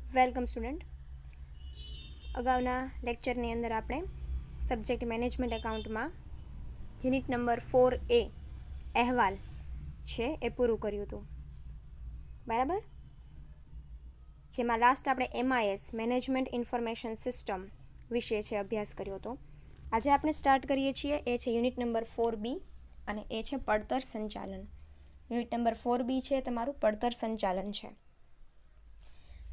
Welcome student. અગાઉના લેક્ચરની અંદર આપણે સબ્જેક્ટ મેનેજમેન્ટ એકાઉન્ટમાં યુનિટ નંબર 4A અહેવાલ છે એ પૂરું કર્યું હતું, બરાબર. જેમાં લાસ્ટ આપણે MIS મેનેજમેન્ટ ઇન્ફોર્મેશન સિસ્ટમ વિશે છે અભ્યાસ કર્યો હતો. આજે આપણે સ્ટાર્ટ કરીએ છીએ એ છે યુનિટ નંબર 4B અને એ છે પડતર સંચાલન. યુનિટ નંબર 4B છે તમારું પડતર સંચાલન છે.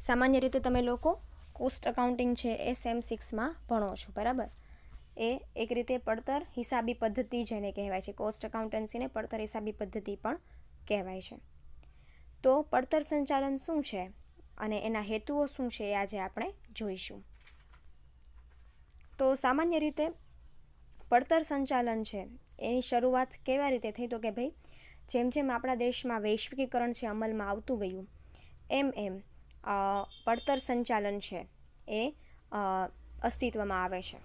સામાન્ય રીતે તમે લોકો કોસ્ટ અકાઉન્ટિંગ છે એ સેમ 6માં ભણો છો, બરાબર. એ એક રીતે પડતર હિસાબી પદ્ધતિ જેને કહેવાય છે, કોસ્ટ અકાઉન્ટન્સીને પડતર હિસાબી પદ્ધતિ પણ કહેવાય છે. તો પડતર સંચાલન શું છે અને એના હેતુઓ શું છે એ આજે આપણે જોઈશું. તો સામાન્ય રીતે પડતર સંચાલન છે એની શરૂઆત કેવી રીતે થઈ, તો કે ભાઈ જેમ જેમ આપણા દેશમાં વૈશ્વિકીકરણ છે અમલમાં આવતું ગયું એમ એમ પડતર સંચાલન છે એ અસ્તિત્વમાં આવે છે.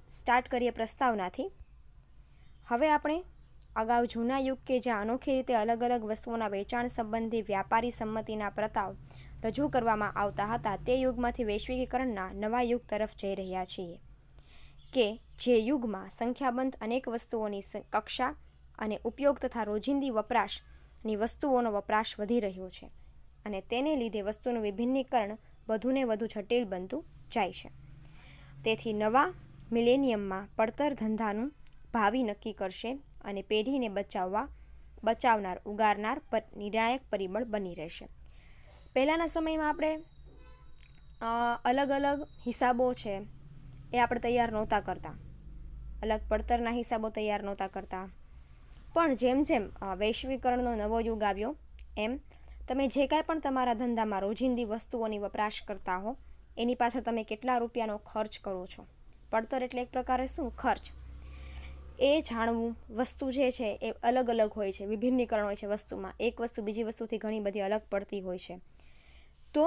સ્ટાર્ટ કરીએ પ્રસ્તાવનાથી. હવે આપણે અગાઉ જૂના યુગ કે જ્યાં અનોખી રીતે અલગ અલગ વસ્તુઓના વેચાણ સંબંધી વ્યાપારી સંમતિના પ્રસ્તાવ રજૂ કરવામાં આવતા હતા, તે યુગમાંથી વૈશ્વિકીકરણના નવા યુગ તરફ જઈ રહ્યા છીએ કે જે યુગમાં સંખ્યાબંધ અનેક વસ્તુઓની કક્ષા અને ઉપયોગ તથા રોજિંદી વપરાશની વસ્તુઓનો વપરાશ વધી રહ્યો છે અને તેને લીધે વસ્તુનું વિભિન્નીકરણ વધુને વધુ જટિલ બનતું જાય છે. તેથી નવા મિલેનિયમમાં પડતર ધંધાનું ભાવિ નક્કી કરશે અને પેઢીને બચાવનાર ઉગારનાર નિર્ણાયક પરિબળ બની રહેશે. પહેલાંના સમયમાં આપણે અલગ અલગ હિસાબો છે એ આપણે તૈયાર નહોતા કરતા, અલગ પડતરના હિસાબો તૈયાર નહોતા કરતા. પણ જેમ જેમ વૈશ્વિકરણનો નવો યુગ આવ્યો એમ તમે જે કાંઈ પણ તમારા ધંધામાં રોજિંદી વસ્તુઓની વપરાશ કરતા હો એની પાછળ તમે કેટલા રૂપિયાનો ખર્ચ કરો છો. પડતર એટલે એક પ્રકારે શું, ખર્ચ. એ જાણવું, વસ્તુ જે છે એ અલગ અલગ હોય છે, વિભિન્નીકરણ હોય છે વસ્તુમાં, એક વસ્તુ બીજી વસ્તુથી ઘણી બધી અલગ પડતી હોય છે. તો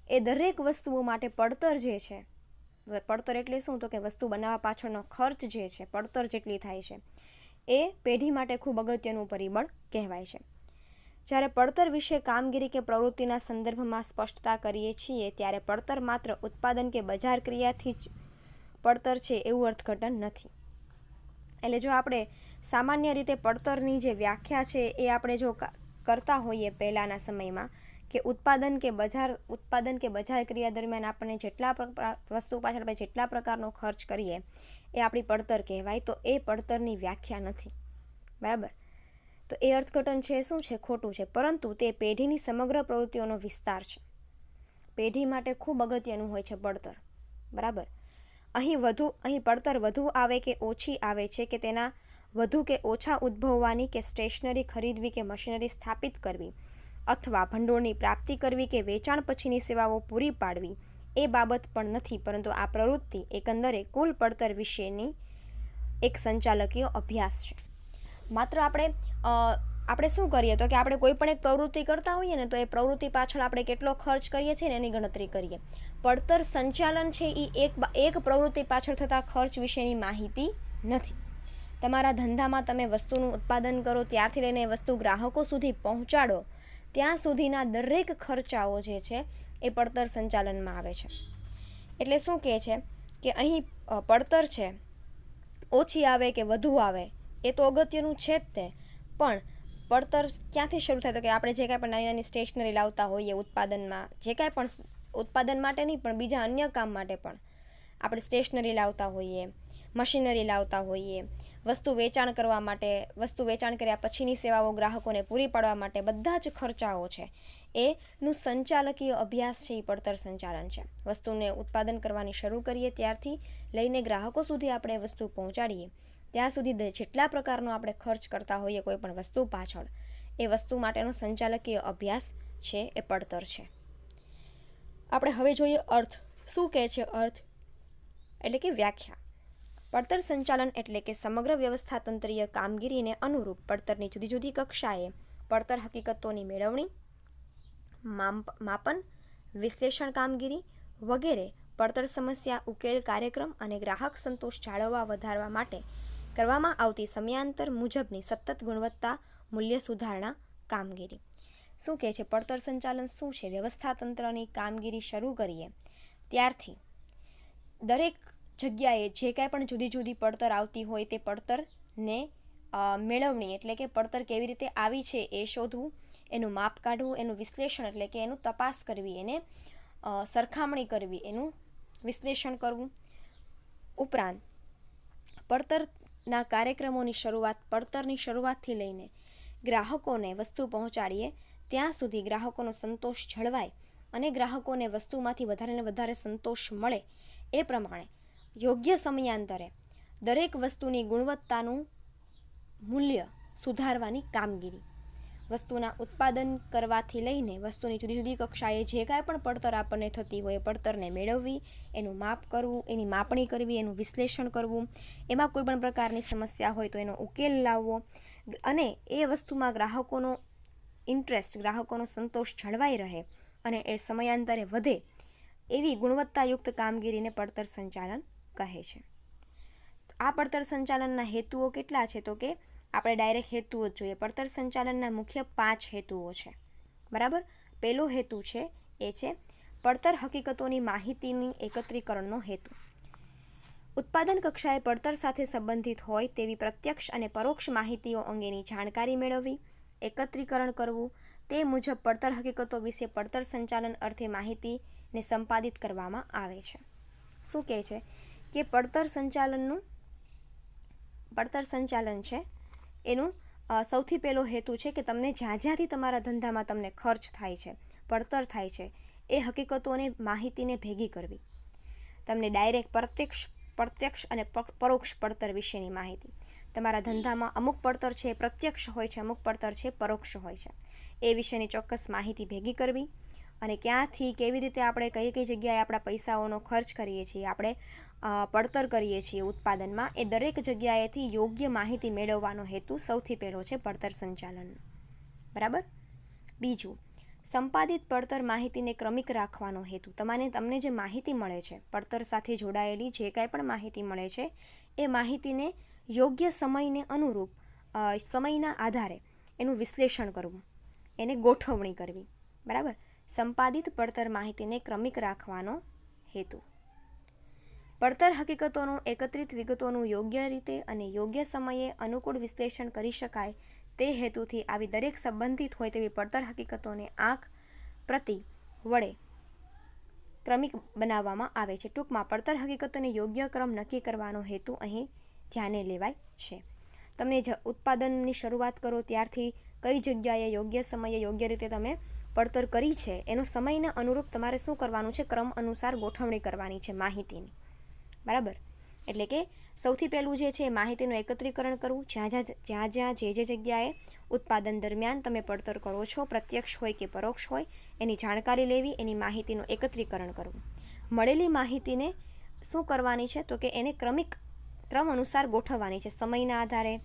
એ દરેક વસ્તુઓ માટે પડતર જે છે, પડતર એટલે શું, તો કે વસ્તુ બનાવવા પાછળનો ખર્ચ જે છે પડતર જેટલી થાય છે એ પેઢી માટે ખૂબ અગત્યનું પરિબળ કહેવાય છે. જ્યારે પડતર વિશે કામગીરી કે પ્રવૃત્તિના સંદર્ભમાં સ્પષ્ટતા કરીએ છીએ ત્યારે પડતર માત્ર ઉત્પાદન કે બજાર ક્રિયાથી જ પડતર છે એવું અર્થઘટન નથી. એટલે જો આપણે સામાન્ય રીતે પડતરની જે વ્યાખ્યા છે એ આપણે જો કરતા હોઈએ પહેલાંના સમયમાં કે ઉત્પાદન કે બજાર ક્રિયા દરમિયાન આપણને જેટલા વસ્તુ પાછળ આપણે જેટલા પ્રકારનો ખર્ચ કરીએ એ આપણી પડતર કહેવાય, તો એ પડતરની વ્યાખ્યા નથી, બરાબર. તો એ અર્થઘટન છે શું છે, ખોટું છે. પરંતુ તે પેઢીની સમગ્ર પ્રવૃત્તિઓનો વિસ્તાર છે. પેઢી માટે ખૂબ અગત્યનું હોય છે પડતર, બરાબર. અહીં પડતર વધુ આવે કે ઓછી આવે છે કે તેના વધુ કે ઓછા ઉદ્ભવવાની કે સ્ટેશનરી ખરીદવી કે મશીનરી સ્થાપિત કરવી અથવા ભંડોળની પ્રાપ્તિ કરવી કે વેચાણ પછીની સેવાઓ પૂરી પાડવી એ બાબત પણ નથી, પરંતુ આ પ્રવૃત્તિ એકંદરે કુલ પડતર વિશેની એક સંચાલકીય અભ્યાસ છે. માત્ર આપણે શું કરીએ તો કે આપણે કોઈ પણ એક પ્રવૃત્તિ કરતા હોઈએ ને તો એ પ્રવૃત્તિ પાછળ આપણે કેટલો ખર્ચ કરીએ છીએ ને એની ગણતરી કરીએ. પડતર સંચાલન છે એ એક પ્રવૃત્તિ પાછળ થતા ખર્ચ વિશેની માહિતી નથી. તમારા ધંધામાં તમે વસ્તુનું ઉત્પાદન કરો ત્યારથી લઈને એ વસ્તુ ગ્રાહકો સુધી પહોંચાડો ત્યાં સુધીના દરેક ખર્ચાઓ જે છે એ પડતર સંચાલનમાં આવે છે. એટલે શું કહે છે કે અહીં પડતર છે ઓછી આવે કે વધુ આવે એ તો અગત્યનું છે જ તે, પણ પડતર ક્યાંથી શરૂ થાય તો કે આપણે જે કાંઈ પણ નાની નાની સ્ટેશનરી લાવતા હોઈએ ઉત્પાદનમાં, જે કાંઈ પણ ઉત્પાદન માટે નહીં પણ બીજા અન્ય કામ માટે પણ આપણે સ્ટેશનરી લાવતા હોઈએ, મશીનરી લાવતા હોઈએ, વસ્તુ વેચાણ કરવા માટે, વસ્તુ વેચાણ કર્યા પછીની સેવાઓ ગ્રાહકોને પૂરી પાડવા માટે બધા જ ખર્ચાઓ છે એનું સંચાલકીય અભ્યાસ છે એ પડતર સંચાલન છે. વસ્તુને ઉત્પાદન કરવાની શરૂ કરીએ ત્યારથી લઈને ગ્રાહકો સુધી આપણે વસ્તુ પહોંચાડીએ ત્યાં સુધી જેટલા પ્રકારનો આપણે ખર્ચ કરતા હોઈએ કોઈ પણ વસ્તુ પાછળ એ વસ્તુ માટેનો સંચાલકીય અભ્યાસ છે એ પડતર છે. આપણે હવે જોઈએ અર્થ. શું કહે છે અર્થ એટલે કે વ્યાખ્યા. પડતર સંચાલન એટલે કે સમગ્ર વ્યવસ્થાતંત્રીય કામગીરીને અનુરૂપ પડતરની જુદી જુદી કક્ષાએ પડતર હકીકતોની મેળવણી, માપન, વિશ્લેષણ કામગીરી વગેરે પડતર સમસ્યા ઉકેલ કાર્યક્રમ અને ગ્રાહક સંતોષ જાળવવા વધારવા માટે કરવામાં આવતી સમયાંતર મુજબની સતત ગુણવત્તા મૂલ્ય સુધારણા કામગીરી. શું કહે છે? પડતર સંચાલન શું છે? વ્યવસ્થા તંત્રની કામગીરી શરૂ કરીએ ત્યારથી દરેક જગ્યાએ જે કાંઈ પણ જુદી જુદી પડતર આવતી હોય તે પડતરને મેળવણી, એટલે કે પડતર કેવી રીતે આવી છે એ શોધવું, એનું માપ કાઢવું, એનું વિશ્લેષણ એટલે કે એનું તપાસ કરવી, એને સરખામણી કરવી, એનું વિશ્લેષણ કરવું. ઉપરાંત પડતરના કાર્યક્રમોની શરૂઆત, પડતરની શરૂઆતથી લઈને ગ્રાહકોને વસ્તુ પહોંચાડીએ ત્યાં સુધી ગ્રાહકોનો સંતોષ જળવાય અને ગ્રાહકોને વસ્તુમાંથી વધારે ને વધારે સંતોષ મળે એ પ્રમાણે યોગ્ય સમયાંતરે દરેક વસ્તુની ગુણવત્તાનું મૂલ્ય સુધારવાની કામગીરી, વસ્તુના ઉત્પાદન કરવાથી લઈને વસ્તુની જુદી જુદી કક્ષાએ જે કાંઈ પણ પડતર આપણને થતી હોય એ પડતરને મેળવવી, એનું માપ કરવું, એની માપણી કરવી, એનું વિશ્લેષણ કરવું, એમાં કોઈ પણ પ્રકારની સમસ્યા હોય તો એનો ઉકેલ લાવવો અને એ વસ્તુમાં ગ્રાહકોનો ઇન્ટરેસ્ટ, ગ્રાહકોનો સંતોષ જળવાઈ રહે અને એ સમયાંતરે વધે એવી ગુણવત્તાયુક્ત કામગીરીને પડતર સંચાલન કહે છે. આ પડતર સંચાલનના હેતુઓ કેટલા છે? તો કે આપણે ડાયરેક્ટ હેતુઓ જ જોઈએ. પડતર સંચાલનના મુખ્ય 5 હેતુઓ છે. બરાબર. પહેલો હેતુ છે એ છે પડતર હકીકતોની માહિતીની એકત્રીકરણનો હેતુ. ઉત્પાદન કક્ષાએ પડતર સાથે સંબંધિત હોય તેવી પ્રત્યક્ષ અને પરોક્ષ માહિતીઓ અંગેની જાણકારી મેળવવી, એકત્રીકરણ કરવું, તે મુજબ પડતર હકીકતો વિશે પડતર સંચાલન અર્થે માહિતીને સંપાદિત કરવામાં આવે છે. શું કહે છે કે પડતર સંચાલન છે એનું સૌથી પહેલો હેતુ છે કે તમને જ્યાં જ્યાંથી તમારા ધંધામાં તમને ખર્ચ થાય છે, પડતર થાય છે, એ હકીકતોને, માહિતીને ભેગી કરવી. તમને ડાયરેક્ટ પ્રત્યક્ષ અને પરોક્ષ પડતર વિશેની માહિતી. તમારા ધંધામાં અમુક પડતર છે એ પ્રત્યક્ષ હોય છે, અમુક પડતર છે પરોક્ષ હોય છે, એ વિશેની ચોક્કસ માહિતી ભેગી કરવી અને ક્યાંથી કેવી રીતે આપણે કઈ કઈ જગ્યાએ આપણા પૈસાઓનો ખર્ચ કરીએ છીએ, આપણે પડતર કરીએ છીએ ઉત્પાદનમાં, એ દરેક જગ્યાએથી યોગ્ય માહિતી મેળવવાનો હેતુ સૌથી પહેલો છે પડતર સંચાલનનો. બરાબર. બીજું, સંપાદિત પડતર માહિતીને ક્રમિક રાખવાનો હેતુ. તમને જે માહિતી મળે છે, પડતર સાથે જોડાયેલી જે કાંઈ પણ માહિતી મળે છે, એ માહિતીને યોગ્ય સમયને અનુરૂપ, સમયના આધારે એનું વિશ્લેષણ કરવું, એને ગોઠવણી કરવી. બરાબર. સંપાદિત પડતર માહિતીને ક્રમિક રાખવાનો હેતુ. પડતર હકીકતોનું એકત્રિત વિગતોનું યોગ્ય રીતે અને યોગ્ય સમયે અનુકૂળ વિશ્લેષણ કરી શકાય તે હેતુથી આવી દરેક સંબંધિત હોય તેવી પડતર હકીકતોને આંખ પ્રતિ વડે ક્રમિક બનાવવામાં આવે છે. ટૂંકમાં પડતર હકીકતોને યોગ્ય ક્રમ નક્કી કરવાનો હેતુ અહીં ધ્યાને લેવાય છે. તમને ઉત્પાદનની શરૂઆત કરો ત્યારથી કઈ જગ્યાએ યોગ્ય સમયે યોગ્ય રીતે તમે પડતર કરી છે એનો સમયને અનુરૂપ તમારે શું કરવાનું છે? ક્રમ અનુસાર ગોઠવણી કરવાની છે માહિતીની. બરાબર. એટલે કે સૌથી પહેલું જે છે માહિતીનું એકત્રીકરણ કરવું. જ્યાં જે જગ્યાએ ઉત્પાદન દરમિયાન તમે પડતર કરો છો, પ્રત્યક્ષ હોય કે પરોક્ષ હોય, એની જાણકારી લેવી, એની માહિતીનું એકત્રીકરણ કરવું. મળેલી માહિતીને શું કરવાની છે? તો કે એને ક્રમ અનુસાર ગોઠવવાની છે. સમયના આધારે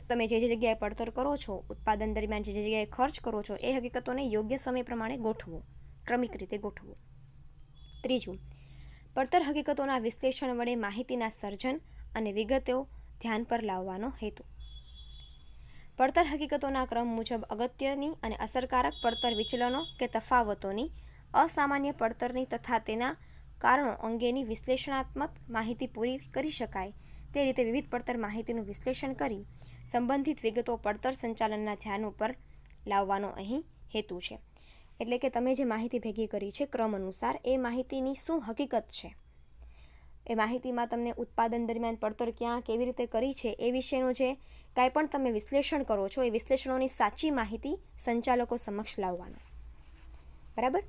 તમે જે જગ્યાએ પડતર કરો છો, ઉત્પાદન દરમિયાન જે જગ્યાએ ખર્ચ કરો છો, એ હકીકતોને યોગ્ય સમય પ્રમાણે ગોઠવો, ક્રમિક રીતે ગોઠવો. ત્રીજું, પડતર હકીકતોના વિશ્લેષણ વડે માહિતીના સર્જન અને વિગતો ધ્યાન પર લાવવાનો હેતુ. પડતર હકીકતોના ક્રમ મુજબ અગત્યની અને અસરકારક પડતર વિચલનો કે તફાવતોની, અસામાન્ય પડતરની તથા તેના કારણો અંગેની વિશ્લેષણાત્મક માહિતી પૂરી કરી શકાય તે રીતે વિવિધ પડતર માહિતીનું વિશ્લેષણ કરી સંબંધિત વિગતો પડતર સંચાલનના ધ્યાન ઉપર લાવવાનો અહીં હેતુ છે. એટલે કે તમે જે માહિતી ભેગી કરી છે ક્રમ અનુસાર, એ માહિતીની શું હકીકત છે, એ માહિતીમાં તમને ઉત્પાદન દરમિયાન પડતર ક્યાં કેવી રીતે કરી છે એ વિશેનું જે કાંઈ પણ તમે વિશ્લેષણ કરો છો, એ વિશ્લેષણોની સાચી માહિતી સંચાલકો સમક્ષ લાવવાનો. બરાબર.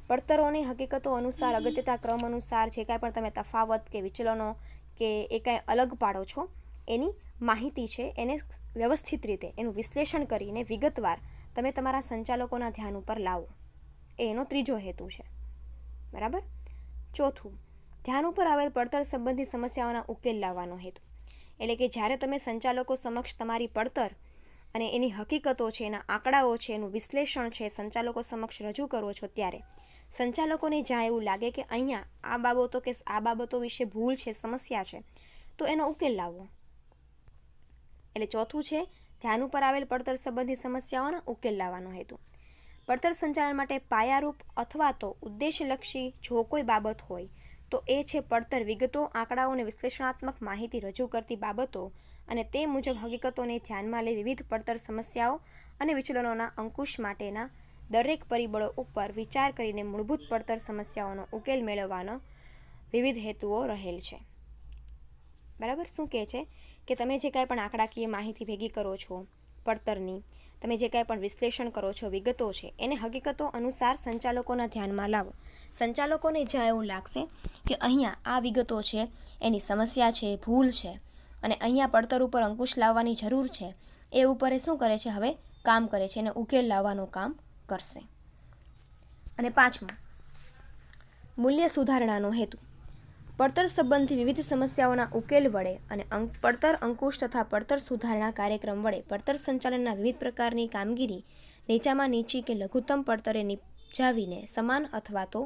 પડતરોની હકીકતો અનુસાર, અગત્યતા ક્રમ અનુસાર જે કાંઈ પણ તમે તફાવત કે વિચલનો કે એ કાંઈ અલગ પાડો છો, એની માહિતી છે એને વ્યવસ્થિત રીતે એનું વિશ્લેષણ કરીને વિગતવાર તમે તમારા સંચાલકોના ધ્યાન ઉપર લાવો. એનો ત્રીજો હેતુ છે. બરાબર. ચોથું, ધ્યાન ઉપર આવેલ પડતર સંબંધી સમસ્યાઓના ઉકેલ લાવવાનો હેતુ. એટલે કે જ્યારે તમે સંચાલકો સમક્ષ તમારી પડતર અને એની હકીકતો છે, એના આંકડાઓ છે, એનું વિશ્લેષણ છે સંચાલકો સમક્ષ રજૂ કરો છો, ત્યારે સંચાલકોને જ્યાં એવું લાગે કે અહીંયા આ બાબતો વિશે ભૂલ છે, સમસ્યા છે, તો એનો ઉકેલ લાવવો. એટલે ચોથું છે ધ્યાન ઉપર આવેલ પડતર સંબંધી સમસ્યાઓના ઉકેલ લાવવાનો હેતુ. પડતર સંચાલન માટે પાયારૂપ અથવા તો ઉદ્દેશલક્ષી જો કોઈ બાબત હોય તો એ છે પડતર વિગતો, આંકડાઓ અને વિશ્લેષણાત્મક માહિતી રજૂ કરતી બાબતો અને તે મુજબ હકીકતોને ધ્યાનમાં લઈ વિવિધ પડતર સમસ્યાઓ અને વિચલનોના અંકુશ માટેના દરેક પરિબળો ઉપર વિચાર કરીને મૂળભૂત પડતર સમસ્યાઓનો ઉકેલ મેળવવાનો વિવિધ હેતુઓ રહેલ છે. બરાબર. શું કહે છે કે તમે જે કાંઈ પણ આંકડાકીય માહિતી ભેગી કરો છો પડતરની, તમે જે કાંઈ પણ વિશ્લેષણ કરો છો, વિગતો છે, એને હકીકતો અનુસાર સંચાલકોના ધ્યાનમાં લાવો. સંચાલકોને જ્યાં એવું લાગશે કે અહીંયા આ વિગતો છે, એની સમસ્યા છે, ભૂલ છે અને અહીંયા પડતર ઉપર અંકુશ લાવવાની જરૂર છે, એ ઉપર એ શું કરે છે, હવે કામ કરે છે, એને ઉકેલ લાવવાનું કામ કરશે. અને 5મું, મૂલ્ય સુધારણાનો હેતુ. પડતર સંબંધી વિવિધ સમસ્યાઓના ઉકેલ વડે અને પડતર અંકુશ તથા પડતર સુધારણા કાર્યક્રમ વડે પડતર સંચાલનના વિવિધ પ્રકારની કામગીરી નીચામાં નીચી કે લઘુત્તમ પડતરે નિપજાવીને સમાન અથવા તો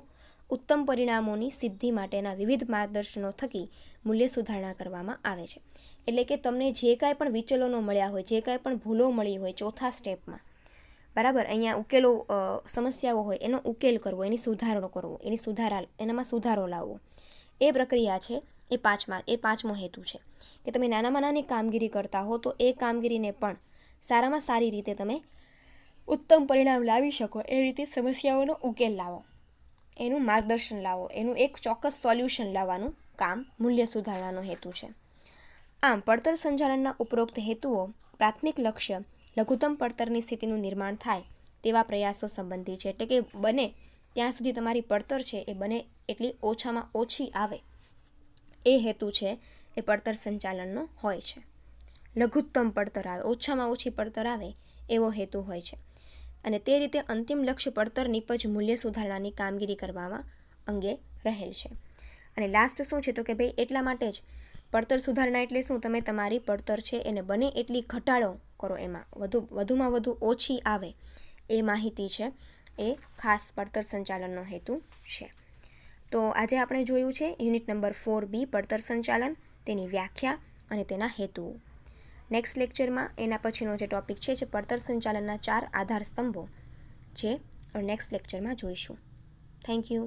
ઉત્તમ પરિણામોની સિદ્ધિ માટેના વિવિધ માર્ગદર્શનો થકી મૂલ્ય સુધારણા કરવામાં આવે છે. એટલે કે તમને જે કાંઈ પણ વિચલનો મળ્યા હોય, જે કાંઈ પણ ભૂલો મળી હોય ચોથા સ્ટેપમાં, બરાબર, અહીંયા ઉકેલો સમસ્યાઓ હોય એનો ઉકેલ કરવો, એની સુધારણો કરવો, એનામાં સુધારો લાવવો, એ પ્રક્રિયા છે. એ પાંચમો હેતુ છે કે તમે નાનામાં નાની કામગીરી કરતા હો તો એ કામગીરીને પણ સારામાં સારી રીતે તમે ઉત્તમ પરિણામ લાવી શકો એ રીતે સમસ્યાઓનો ઉકેલ લાવો, એનું માર્ગદર્શન લાવો, એનું એક ચોક્કસ સોલ્યુશન લાવવાનું કામ મૂલ્ય સુધારણાનો હેતુ છે. આમ પડતર સંચાલનના ઉપરોક્ત હેતુઓ પ્રાથમિક લક્ષ્ય લઘુત્તમ પડતરની સ્થિતિનું નિર્માણ થાય તેવા પ્રયાસો સંબંધી છે. એટલે કે બને ત્યાં સુધી તમારી પડતર છે એ બને એટલી ઓછામાં ઓછી આવે એ હેતુ છે એ પડતર સંચાલનનો હોય છે. લઘુત્તમ પડતર આવે, ઓછામાં ઓછી પડતર આવે એવો હેતુ હોય છે. અને તે રીતે અંતિમ લક્ષ્ય પડતર નિપજ મૂલ્ય સુધારણાની કામગીરી કરવામાં અંગે રહેલ છે. અને લાસ્ટ શું છે તો કે ભાઈ એટલા માટે જ પડતર સુધારણા એટલે શું, તમે તમારી પડતર છે એને બને એટલી ઘટાડો કરો, એમાં વધુમાં વધુ ઓછી આવે એ માહિતી છે એ ખાસ પડતર સંચાલનનો હેતુ છે. તો આજે આપણે જોયું છે યુનિટ નંબર 4B પડતર સંચાલન, તેની વ્યાખ્યા અને તેના હેતુઓ. નેક્સ્ટ લેક્ચરમાં એના પછીનો જે ટોપિક છે જે પડતર સંચાલનના 4 આધાર સ્તંભો જે નેક્સ્ટ લેક્ચરમાં જોઈશું. Thank you.